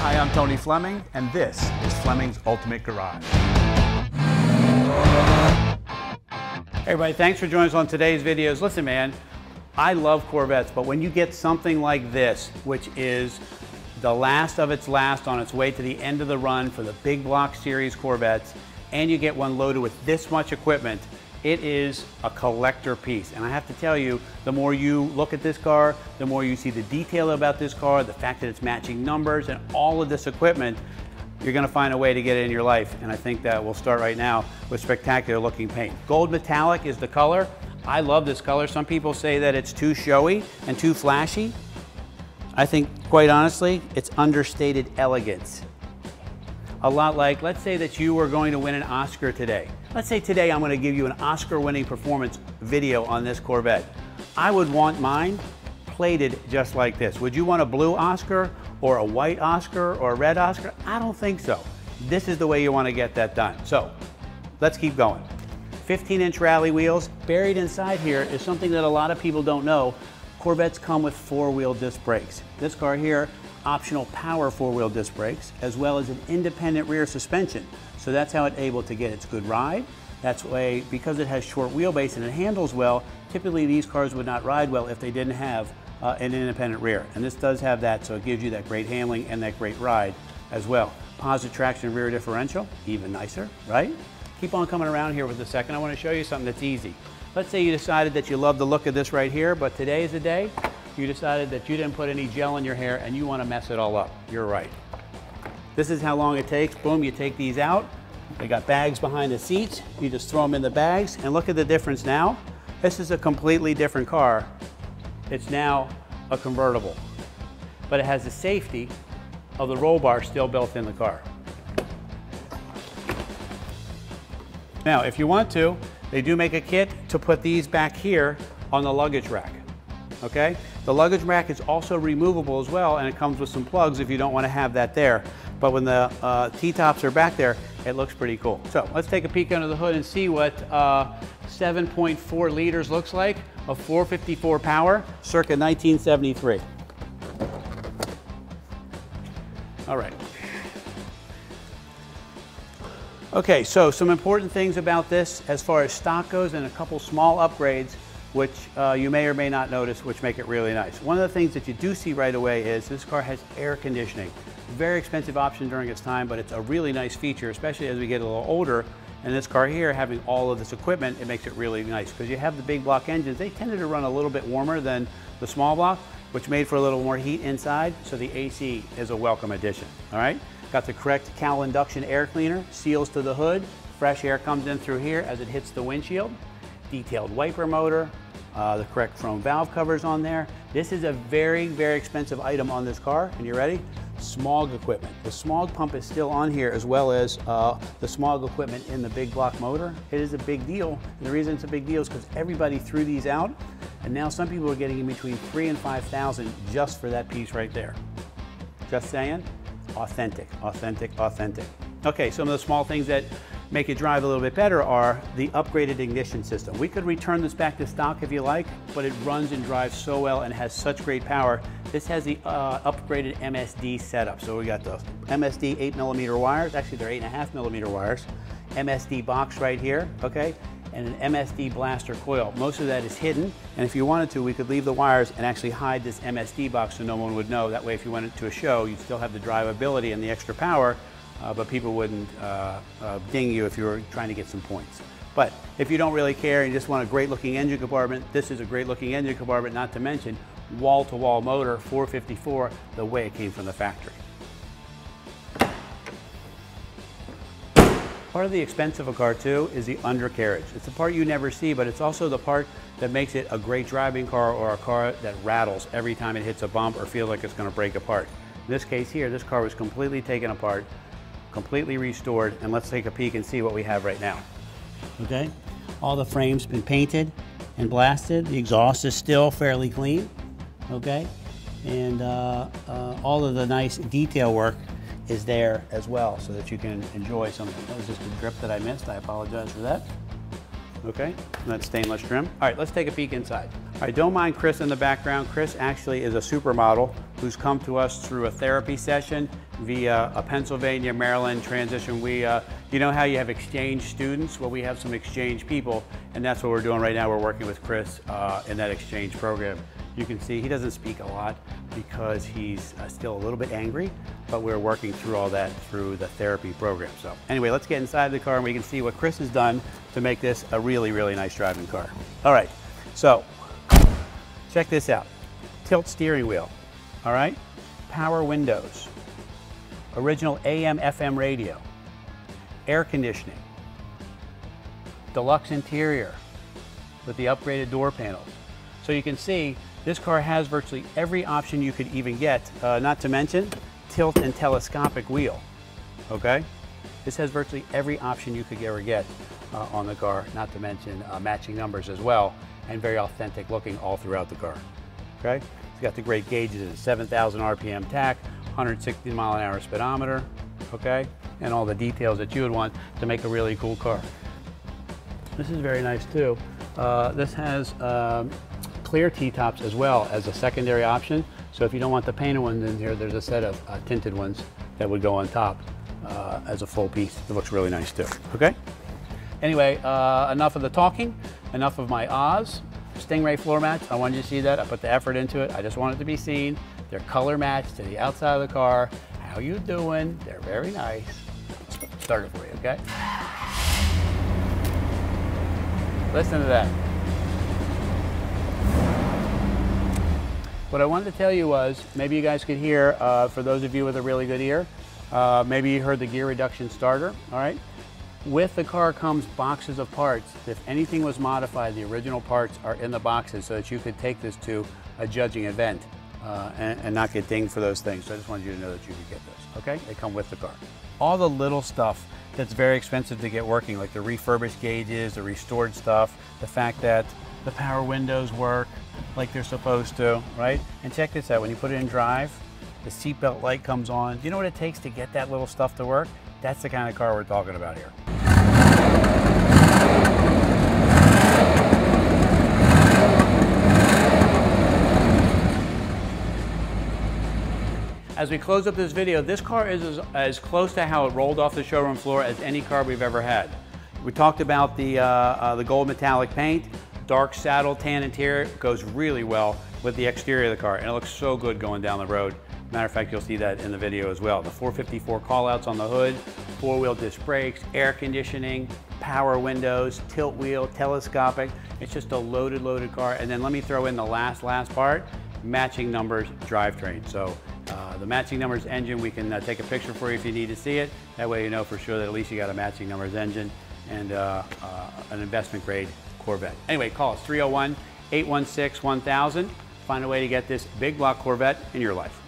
Hi, I'm Tony Fleming, and this is Fleming's Ultimate Garage. Hey everybody, thanks for joining us on today's videos. Listen man, I love Corvettes, but when you get something like this, which is the last of its last on its way to the end of the run for the big block series Corvettes, and you get one loaded with this much equipment, it is a collector piece. And I have to tell you, the more you look at this car, the more you see the detail about this car, the fact that it's matching numbers and all of this equipment, you're gonna find a way to get it in your life. And I think that we'll start right now with spectacular looking paint. Gold metallic is the color. I love this color. Some people say that it's too showy and too flashy. I think, quite honestly, it's understated elegance. A lot like, let's say that you were going to win an Oscar today. Let's say today I'm going to give you an Oscar-winning performance video on this Corvette. I would want mine plated just like this. Would you want a blue Oscar or a white Oscar or a red Oscar? I don't think so. This is the way you want to get that done. So let's keep going. 15-inch rally wheels. Buried inside here is something that a lot of people don't know. Corvettes come with four-wheel disc brakes. This car here, optional power four-wheel disc brakes, as well as an independent rear suspension. So that's how it's able to get its good ride. That's why, because it has short wheelbase and it handles well, typically these cars would not ride well if they didn't have an independent rear. And this does have that, so it gives you that great handling and that great ride as well. Posi-Traction rear differential, even nicer, right? Keep on coming around here with a second. I want to show you something that's easy. Let's say you decided that you love the look of this right here, but today is the day you decided that you didn't put any gel in your hair and you want to mess it all up. You're right. This is how long it takes. Boom, you take these out. They got bags behind the seats. You just throw them in the bags and look at the difference now. This is a completely different car. It's now a convertible, but it has the safety of the roll bar still built in the car. Now, if you want to, they do make a kit to put these back here on the luggage rack, okay? The luggage rack is also removable as well, and it comes with some plugs if you don't want to have that there. But when the T-tops are back there, it looks pretty cool. So let's take a peek under the hood and see what 7.4 liters looks like of 454 power, circa 1973. All right. Okay, so some important things about this as far as stock goes and a couple small upgrades which you may or may not notice, which make it really nice. One of the things that you do see right away is this car has air conditioning. Very expensive option during its time, but it's a really nice feature, especially as we get a little older. And this car here, having all of this equipment, it makes it really nice because you have the big block engines. They tended to run a little bit warmer than the small block, which made for a little more heat inside. So the AC is a welcome addition, all right? Got the correct Cal induction air cleaner, seals to the hood. Fresh air comes in through here as it hits the windshield. Detailed wiper motor, the correct chrome valve covers on there. This is a very, very expensive item on this car, and you ready? Smog equipment. The smog pump is still on here, as well as the smog equipment in the big block motor. It is a big deal, and the reason it's a big deal is because everybody threw these out, and now some people are getting in between $3,000 and $5,000 just for that piece right there. Just saying, authentic, authentic, authentic. Okay, some of the small things that make it drive a little bit better are the upgraded ignition system. We could return this back to stock if you like, but it runs and drives so well and has such great power. This has the upgraded MSD setup. So we got the MSD 8mm wires, actually they're 8.5mm wires, MSD box right here, okay, and an MSD blaster coil. Most of that is hidden, and if you wanted to, we could leave the wires and actually hide this MSD box so no one would know. That way, if you went to a show, you'd still have the drivability and the extra power, but people wouldn't ding you if you were trying to get some points. But if you don't really care and you just want a great looking engine compartment, this is a great looking engine compartment, not to mention wall-to-wall motor, 454, the way it came from the factory. Part of the expense of a car too is the undercarriage. It's the part you never see, but it's also the part that makes it a great driving car or a car that rattles every time it hits a bump or feels like it's going to break apart. In this case here, this car was completely taken apart, completely restored, and let's take a peek and see what we have right now. Okay, all the frames been painted and blasted. The exhaust is still fairly clean, okay, and all of the nice detail work is there as well so that you can enjoy something. That was just a drip that I missed. I apologize for that. Okay, and that's stainless trim. All right, let's take a peek inside. All right, don't mind Chris in the background. Chris actually is a supermodel who's come to us through a therapy session via a Pennsylvania, Maryland transition. You know how you have exchange students? Well, we have some exchange people, and that's what we're doing right now. We're working with Chris in that exchange program. You can see he doesn't speak a lot because he's still a little bit angry, but we're working through all that through the therapy program. So anyway, let's get inside the car and we can see what Chris has done to make this a really, really nice driving car. All right, so check this out. Tilt steering wheel, all right? Power windows, original AM, FM radio, air conditioning, deluxe interior with the upgraded door panels. So you can see this car has virtually every option you could even get, not to mention tilt and telescopic wheel, okay? This has virtually every option you could ever get on the car, not to mention matching numbers as well, and very authentic looking all throughout the car, okay? It's got the great gauges, 7,000 RPM tach, 160 mile an hour speedometer, okay? And all the details that you would want to make a really cool car. This is very nice too. This has clear T-tops as well as a secondary option. So if you don't want the painted ones in here, there's a set of tinted ones that would go on top as a full piece. It looks really nice too, okay? Anyway, enough of the talking, enough of my ahs. Stingray floor mats, I wanted you to see that. I put the effort into it. I just want it to be seen. They're color matched to the outside of the car. How you doing? They're very nice. Let's start it for you, okay? Listen to that. What I wanted to tell you was, maybe you guys could hear, for those of you with a really good ear, maybe you heard the gear reduction starter, all right? With the car comes boxes of parts. If anything was modified, the original parts are in the boxes so that you could take this to a judging event and not get dinged for those things. So I just wanted you to know that you could get those, okay? They come with the car. All the little stuff that's very expensive to get working, like the refurbished gauges, the restored stuff, the fact that the power windows work like they're supposed to, right? And check this out, when you put it in drive, the seatbelt light comes on. Do you know what it takes to get that little stuff to work? That's the kind of car we're talking about here. As we close up this video, this car is as close to how it rolled off the showroom floor as any car we've ever had. We talked about the gold metallic paint, dark saddle tan interior, goes really well with the exterior of the car, and it looks so good going down the road. Matter of fact, you'll see that in the video as well. The 454 callouts on the hood, four-wheel disc brakes, air conditioning, power windows, tilt wheel, telescopic. It's just a loaded car. And then let me throw in the last part, matching numbers drivetrain. So the matching numbers engine, we can take a picture for you if you need to see it. That way you know for sure that at least you got a matching numbers engine and an investment grade Corvette. Anyway, call us 301-816-1000. Find a way to get this big block Corvette in your life.